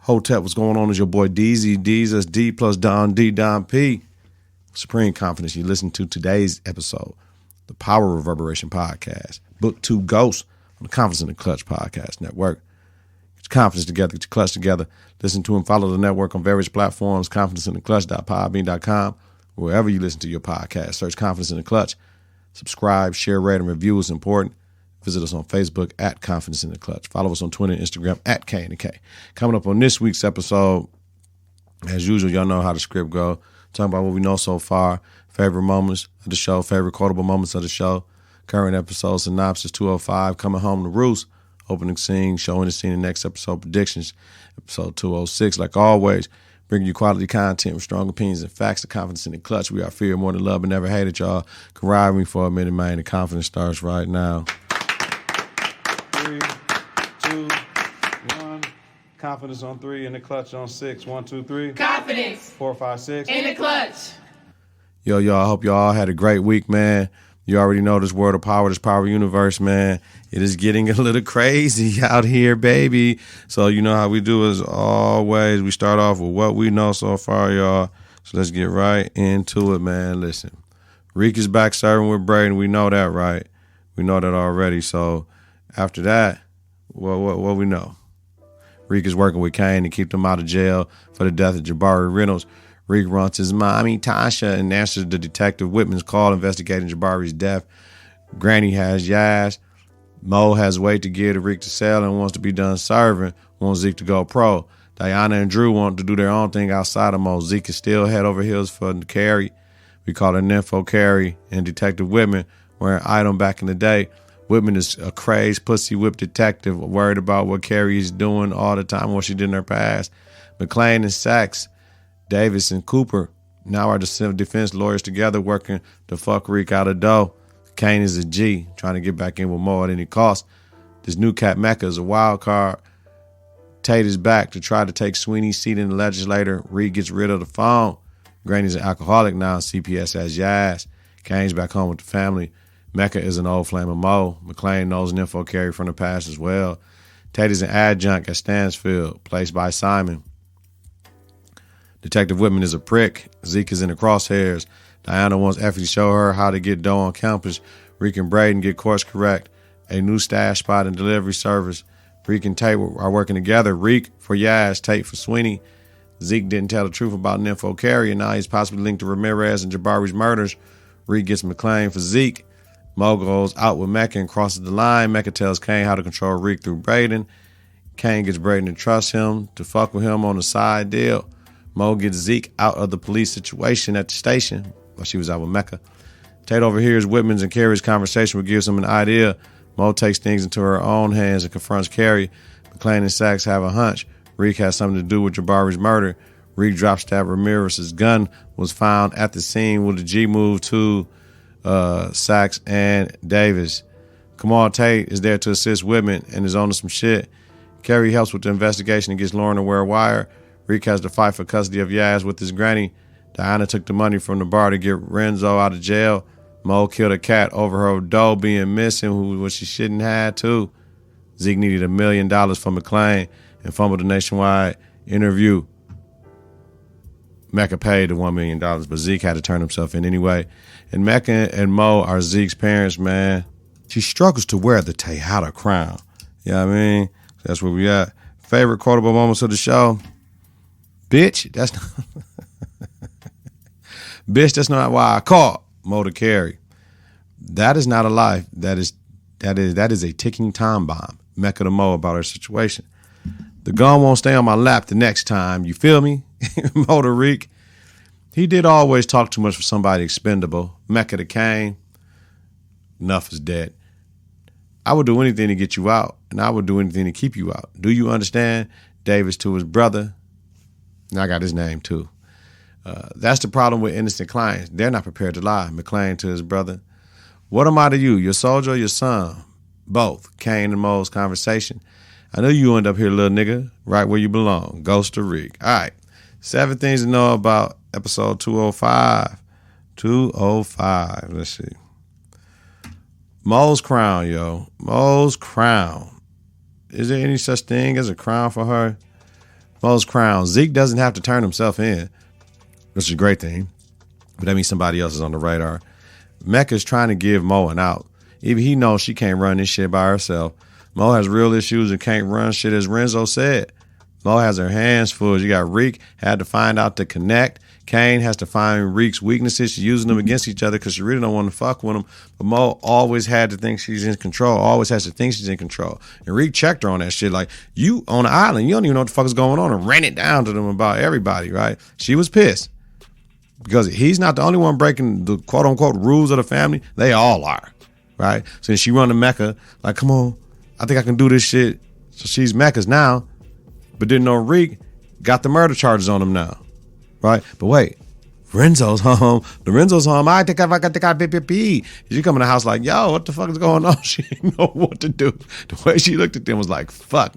Hotep, what's going on? Is your boy DZ D's, that's D plus Don D Don P. Supreme Confidence. You listen to today's episode, the Power Reverberation podcast, Book 2 Ghosts on the Confidence in the Klutch podcast network. Get your confidence together, get your clutch together. Listen to and follow the network on various platforms, confidenceintheclutch.podbean.com. Wherever you listen to your podcast, search Confidence in the Klutch. Subscribe, share, rate, and review is important. Visit us on Facebook at Confidence in the Klutch. Follow us on Twitter and Instagram at K&K. Coming up on this week's episode, as usual, y'all know how the script go. Talking about what we know so far, favorite moments of the show, favorite quotable moments of the show, current episode synopsis 205, coming home to Roost, opening scene, showing the scene in the next episode, predictions, episode 206. Like always, bringing you quality content with strong opinions and facts. The Confidence in the Klutch. We are fear more than love and never hated, y'all. Can ride with me for a minute, man. The confidence starts right now. 3, 2, 1. Confidence on 3 and the Klutch on 6. 1, 2, 3. Confidence. 4, 5, 6. In the Klutch. Yo, y'all. I hope y'all had a great week, man. You already know this word of power, this power universe, man. It is getting a little crazy out here, baby. So you know how we do as always. We start off with what we know so far, y'all. So let's get right into it, man. Listen, Reek is back serving with Braden. We know that, right? We know that already. So after that, what we know? Reek is working with Kane to keep them out of jail for the death of Jabari Reynolds. Reek runs his mommy, Tasha, and answers the Detective Whitman's call investigating Jabari's death. Granny has Yaz. Mo has weight to give to Reek to sell and wants to be done serving, wants Zeke to go pro. Diana and Drew want to do their own thing outside of Mo. Zeke is still head over heels for Carrie. We call her Nympho Carrie, and Detective Whitman were an item back in the day. Whitman is a crazed, pussy whip detective, worried about what Carrie is doing all the time, what she did in her past. McClain and Sachs, Davis and Cooper now are the defense lawyers together working to fuck Reek out of dough. Kane is a G, trying to get back in with Mo at any cost. This new cat Mecca is a wild card. Tate is back to try to take Sweeney's seat in the legislature. Reek gets rid of the phone. Granny's an alcoholic now. CPS has Yaz. Kane's back home with the family. Mecca is an old flame of Mo. McClain knows Nympho Carey from the past as well. Tate is an adjunct at Stansfield, placed by Simon. Detective Whitman is a prick. Zeke is in the crosshairs. Diana wants Effie to show her how to get dough on campus. Reek and Braden get course correct. A new stash spot and delivery service. Reek and Tate are working together. Reek for Yaz, Tate for Sweeney. Zeke didn't tell the truth about Nympho Carey, and now he's possibly linked to Ramirez and Jabari's murders. Reek gets McClain for Zeke. Mo goes out with Mecca and crosses the line. Mecca tells Kane how to control Reek through Braden. Kane gets Braden to trust him, to fuck with him on a side deal. Mo gets Zeke out of the police situation at the station while she was out with Mecca. Tate overhears Whitman's and Carrie's conversation, which gives him an idea. Mo takes things into her own hands and confronts Carrie. McClain and Sachs have a hunch. Reek has something to do with Jabari's murder. Reek drops that Ramirez's gun was found at the scene with the G move to Sachs and Davis. Kamal Tate is there to assist Whitman and is on to some shit. Carrie helps with the investigation and gets Lauren to wear a wire. Reek has to fight for custody of Yaz with his granny. Diana took the money from the bar to get Renzo out of jail. Mo killed a cat over her dough being missing, which she shouldn't have too. Zeke needed $1 million from McClain and fumbled a nationwide interview. Mecca paid the $1 million, but Zeke had to turn himself in anyway. And Mecca and Mo are Zeke's parents, man. She struggles to wear the Tejada crown. You know what I mean? That's where we at. Favorite quotable moments of the show? Bitch, that's not bitch, that's not why I called Mo to Carrie. That is not a life. That is a ticking time bomb. Mecca to Mo about her situation. The gun won't stay on my lap the next time. You feel me? Mo to Reek. He did always talk too much for somebody expendable. Mecca to Kane. Enough is dead. I would do anything to get you out, and I would do anything to keep you out. Do you understand? Davis to his brother. And I got his name too. That's the problem with innocent clients. They're not prepared to lie. McClain to his brother. What am I to you, your soldier or your son? Both. Kane and Mo's conversation. I know you end up here, little nigga, right where you belong. Ghost to Reek. All right. 7 things to know about episode 205. 205. Let's see. Mo's crown, yo. Mo's crown. Is there any such thing as a crown for her? Mo's crown. Zeke doesn't have to turn himself in, which is a great thing. But that means somebody else is on the radar. Mecca's trying to give Mo an out. Even he knows she can't run this shit by herself. Mo has real issues and can't run shit, as Renzo said. Mo has her hands full. You got Reek had to find out to connect. Kane has to find Reek's weaknesses. She's using them against each other because she really don't want to fuck with him. But Mo always had to think she's in control. Always has to think she's in control. And Reek checked her on that shit. Like, you on the island, you don't even know what the fuck is going on, and ran it down to them about everybody, right? She was pissed because he's not the only one breaking the quote unquote rules of the family. They all are, right? So she run to Mecca like, come on, I think I can do this shit. So she's Mecca's now, but didn't know Reek got the murder charges on him now. Right? But wait, Renzo's home. The Renzo's home. I think I got pee. She come in the house like, yo, what the fuck is going on? She didn't know what to do. The way she looked at them was like, fuck,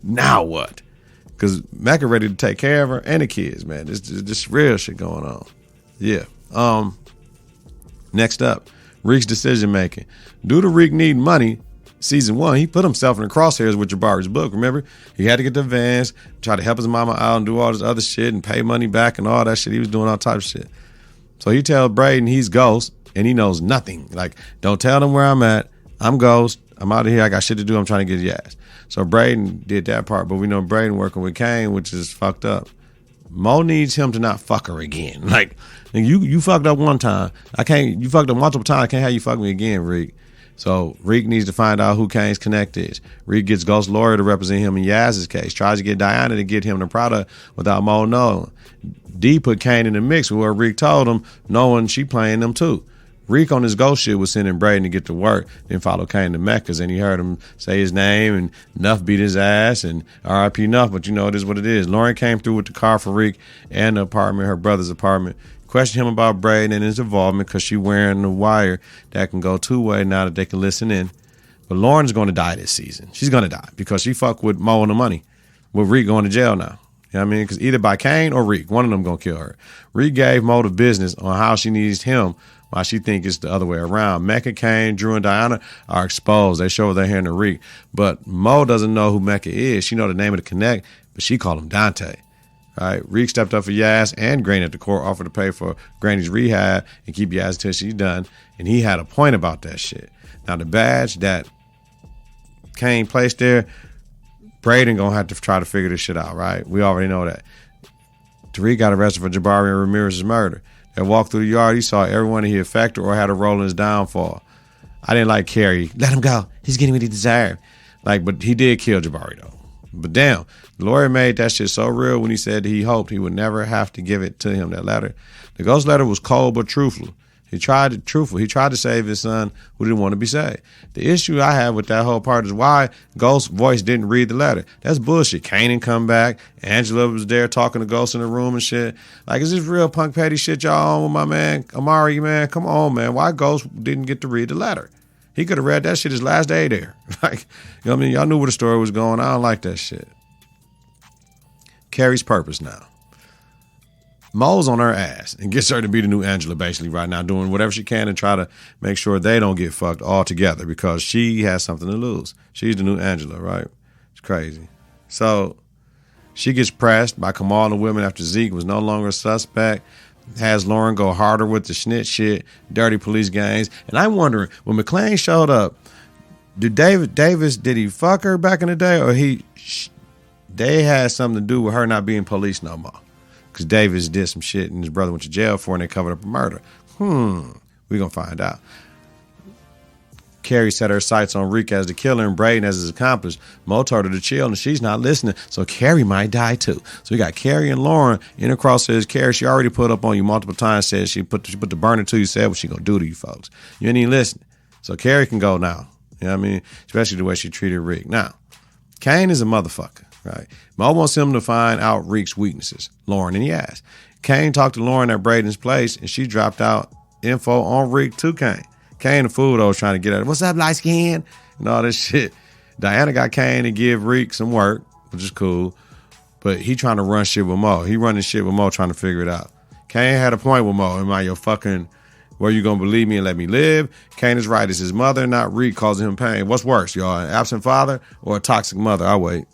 now what? Because Mecca ready to take care of her and the kids, man. This real shit going on. Yeah. Next up, Reek's decision making. Due to Reek need money, Season 1, he put himself in the crosshairs with Jabari's book. Remember? He had to get the advance, try to help his mama out and do all this other shit and pay money back and all that shit. He was doing all type of shit. So he tells Braden he's Ghost and he knows nothing. Like, don't tell them where I'm at. I'm Ghost. I'm out of here. I got shit to do. I'm trying to get his ass. So Braden did that part, but we know Braden working with Kane, which is fucked up. Mo needs him to not fuck her again. Like, you fucked up one time. You fucked up multiple times. I can't have you fuck me again, Reek. So Reek needs to find out who Kane's connect is. Reek gets Ghost lawyer to represent him in Yaz's case. Tries to get Diana to get him the product without Mo knowing. D put Kane in the mix with what Reek told him, knowing she playing them too. Reek on his Ghost shit was sending Braden to get to work, then follow Kane to Mecca's, and he heard him say his name, and Nuff beat his ass, and R.I.P. Nuff, but you know it is what it is. Lauren came through with the car for Reek and the apartment, her brother's apartment. Question him about Braden and his involvement because she wearing the wire that can go two-way now that they can listen in. But Lauren's going to die this season. She's going to die because she fucked with Mo and the money. With Reek going to jail now. You know what I mean? Because either by Kane or Reek, one of them going to kill her. Reek gave Mo the business on how she needs him while she think it's the other way around. Mecca, Kane, Drew, and Diana are exposed. They show their hand to Reek. But Mo doesn't know who Mecca is. She know the name of the connect, but she called him Dante. Right, Reek stepped up for Yaz and Granny at the court, offered to pay for Granny's rehab and keep Yaz until she's done. And he had a point about that shit. Now, the badge that Kane placed there, Braden gonna have to try to figure this shit out, right? We already know that. Tariq got arrested for Jabari and Ramirez's murder. They walked through the yard, he saw everyone he affected or had a role in his downfall. I didn't like Carrie. Let him go. He's getting what he deserved. But he did kill Jabari, though. But damn, the lawyer made that shit so real when he said he hoped he would never have to give it to him, that letter. The Ghost letter was cold but truthful. He tried to save his son who didn't want to be saved. The issue I have with that whole part is why Ghost's voice didn't read the letter. That's bullshit. Kane didn't come back. Angela was there talking to Ghost in the room and shit. Like, is this real punk petty shit y'all on with my man Amari, man? Come on, man. Why Ghost didn't get to read the letter? He could have read that shit his last day there. Like, you know what I mean? Y'all knew where the story was going. I don't like that shit. Carrie's purpose now. Mo's on her ass and gets her to be the new Angela basically right now, doing whatever she can and try to make sure they don't get fucked all together because she has something to lose. She's the new Angela, right? It's crazy. So she gets pressed by Kamal and the women after Zeke was no longer a suspect. Has Lauren go harder with the snitch shit, dirty police gangs. And I'm wondering, when McClane showed up, did Davis, did he fuck her back in the day, or they had something to do with her not being police no more? Because Davis did some shit and his brother went to jail for, and they covered up a murder. We're going to find out. Carrie set her sights on Reek as the killer and Braden as his accomplice. Mo told her to chill, and she's not listening, so Carrie might die too. So we got Carrie and Lauren in the crosshairs. Carrie, she already put up on you multiple times, said she put the burner to you, said what she going to do to you folks. You ain't even listening. So Carrie can go now. You know what I mean? Especially the way she treated Reek. Now, Kane is a motherfucker, right? Mo wants him to find out Reek's weaknesses. Lauren and Yaz. Kane talked to Lauren at Braden's place, and she dropped out info on Reek to Kane. Kane the fool, though, was trying to get at her. What's up, light skin? And all this shit. Diana got Kane to give Reek some work, which is cool. But he trying to run shit with Mo. He running shit with Mo, trying to figure it out. Kane had a point with Mo. Am I your fucking, where you gonna believe me and let me live? Kane is right. It's his mother, not Reek, causing him pain. What's worse, y'all? An absent father or a toxic mother? I'll wait.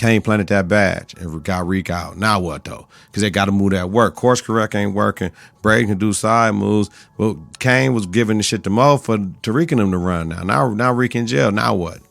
Kane planted that badge and got Reek out. Now what, though? Because they got to move that work. Course correct ain't working. Braden can do side moves. But Kane was giving the shit to Mo for Tariq and them to run now. Now Reek in jail. Now what?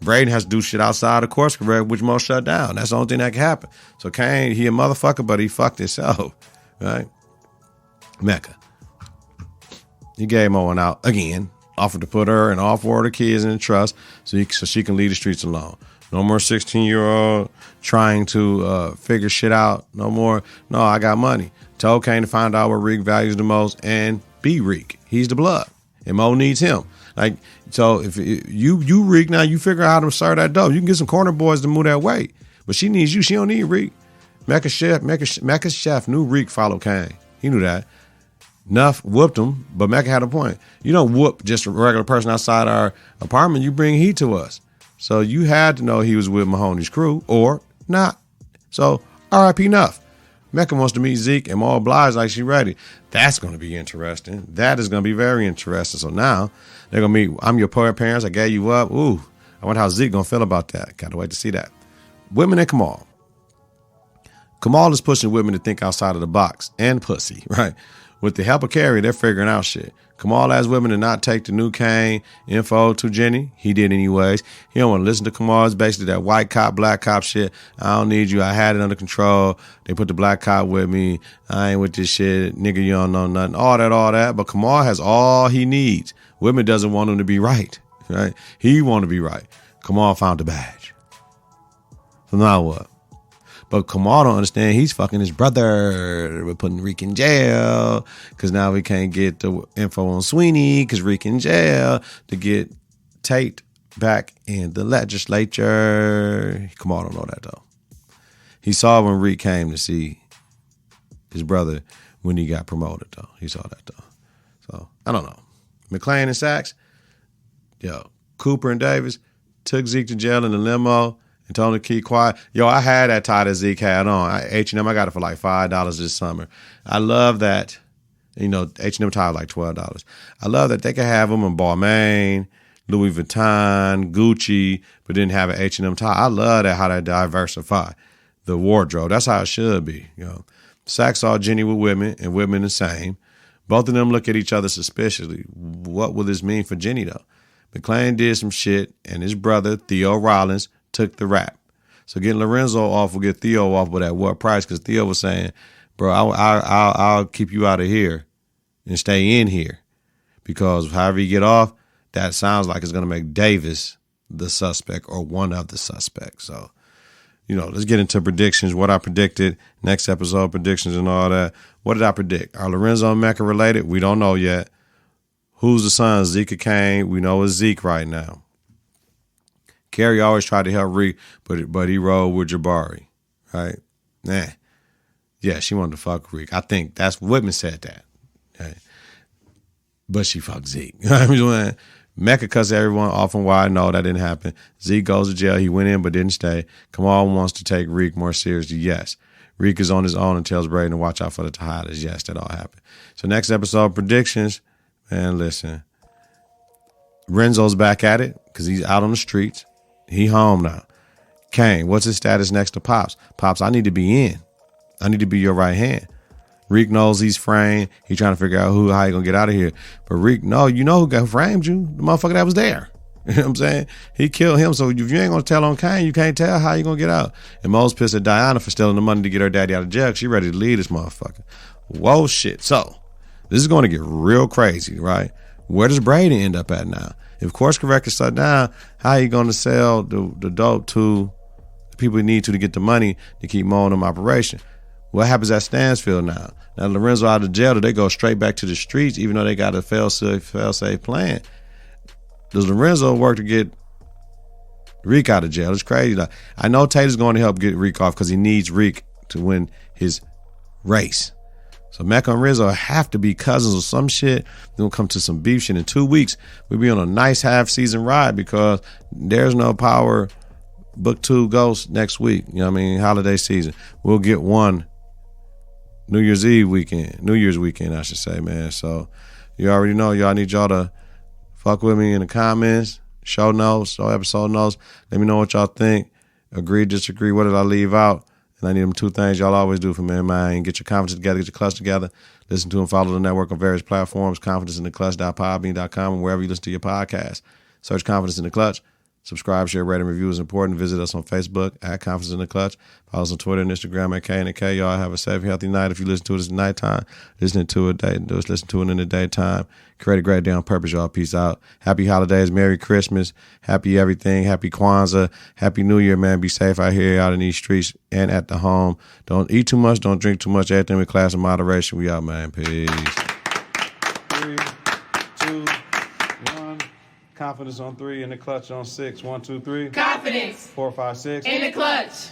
Braden has to do shit outside of course correct, which Mo shut down. That's the only thing that can happen. So Kane, he a motherfucker, but he fucked himself. Right? Mecca. He gave Mo one out again. Offered to put her and all 4 of the kids in the trust so she can leave the streets alone. No more 16-year-old trying to figure shit out. No more. No, I got money. Told Kane to find out what Reek values the most and be Reek. He's the blood. And Mo needs him. Like, so if you Reek now, you figure out how to serve that dope. You can get some corner boys to move that weight. But she needs you. She don't need Reek. Mecca's chef knew Reek followed Kane. He knew that. Nuff whooped him, but Mecca had a point. You don't whoop just a regular person outside our apartment. You bring heat to us. So you had to know he was with Mahoney's crew or not. So R.I.P. Nuff. Mecca wants to meet Zeke and Mo obliged like she ready. That's going to be interesting. That is going to be very interesting. So now they're going to meet. I'm your poor parents. I gave you up. Ooh, I wonder how Zeke going to feel about that. Got to wait to see that. Women and Kamal. Kamal is pushing women to think outside of the box and pussy, right? With the help of Carrie, they're figuring out shit. Kamal asked women to not take the new Kane info to Jenny. He did anyways. He don't want to listen to Kamal. It's basically that white cop, black cop shit. I don't need you. I had it under control. They put the black cop with me. I ain't with this shit. Nigga, you don't know nothing. All that. But Kamal has all he needs. Women doesn't want him to be right. Right? He want to be right. Kamal found the badge. So now what? But Kamal don't understand he's fucking his brother. We're putting Reek in jail because now we can't get the info on Sweeney because Reek in jail to get Tate back in the legislature. Kamal don't know that, though. He saw when Reek came to see his brother when he got promoted, though. He saw that, though. So, I don't know. McClain and Sachs, Cooper and Davis took Zeke to jail in the limo. And told him to keep quiet. I had that tie that Zeke had on. H&M, I got it for like $5 this summer. I love that. H&M tie was like $12. I love that they could have them in Balmain, Louis Vuitton, Gucci, but didn't have an H&M tie. I love that, how they diversify the wardrobe. That's how it should be. Sachs saw Jenny with women and women the same. Both of them look at each other suspiciously. What will this mean for Jenny, though? McClain did some shit, and his brother, Theo Rollins, took the rap. So getting Lorenzo off will get Theo off, but at what price? Because Theo was saying, bro, I'll keep you out of here and stay in here. Because however you get off, that sounds like it's going to make Davis the suspect or one of the suspects. So, let's get into predictions. What I predicted, next episode predictions and all that. What did I predict? Are Lorenzo and Mecca related? We don't know yet. Who's the son? Zeke or Kane? We know it's Zeke right now. Carrie always tried to help Reek, but he rolled with Jabari, right? Yeah, she wanted to fuck Reek. I think that's Whitman said that. Right? But she fucked Zeke. Mecca cuts everyone off and wide. No, that didn't happen. Zeke goes to jail. He went in but didn't stay. Kamal wants to take Reek more seriously. Yes. Reek is on his own and tells Braden to watch out for the Tejadas. Yes, that all happened. So next episode, predictions. Man, listen. Renzo's back at it because he's out on the streets. He home now. Kane, what's his status next to Pops? Pops, I need to be in. I need to be your right hand. Reek knows he's framed. He's trying to figure out how he gonna get out of here. But Reek, no, you know who got framed you? The motherfucker that was there. You know what I'm saying? He killed him. So if you ain't gonna tell on Kane, you can't tell how you gonna get out. And Mo's pissed at Diana for stealing the money to get her daddy out of jail. She ready to leave this motherfucker. Whoa, shit. So this is gonna get real crazy, right? Where does Brady end up at now? If course correct is shut down, how are you going to sell the dope to the people you need to get the money to keep Mo in them operation? What happens at Stansfield now? Now Lorenzo out of jail, do they go straight back to the streets even though they got a fail-safe plan? Does Lorenzo work to get Reek out of jail? It's crazy. I know Tater's going to help get Reek off because he needs Reek to win his race. So Mecca and Rizzo have to be cousins or some shit. They're going to come to some beef shit in 2 weeks. We'll be on a nice half-season ride because there's no Power Book 2 Ghost next week. Holiday season. We'll get one New Year's weekend, I should say, man. So you already know. Y'all need y'all to fuck with me in the comments, show notes, show episode notes. Let me know what y'all think. Agree, disagree. What did I leave out? And I need them two things y'all always do for me and mine. Get your confidence together, get your clutch together. Listen to and follow the network on various platforms, confidenceintheclutch.podbean.com, and wherever you listen to your podcast. Search Confidence in the Clutch. Subscribe, share, rate, and review is important. Visit us on Facebook at Confidence in the Clutch. Follow us on Twitter and Instagram at K and the K. Y'all have a safe, healthy night. If you listen to it at nighttime, listen to it in the daytime. Create a great day on purpose, y'all. Peace out. Happy holidays. Merry Christmas. Happy everything. Happy Kwanzaa. Happy New Year, man. Be safe out here, out in these streets, and at the home. Don't eat too much. Don't drink too much. Everything with class and moderation. We out, man. Peace. 3, 2, 1. Confidence on 3, in the clutch on 6. 1, 2, 3. Confidence. 4, 5, 6. In the clutch.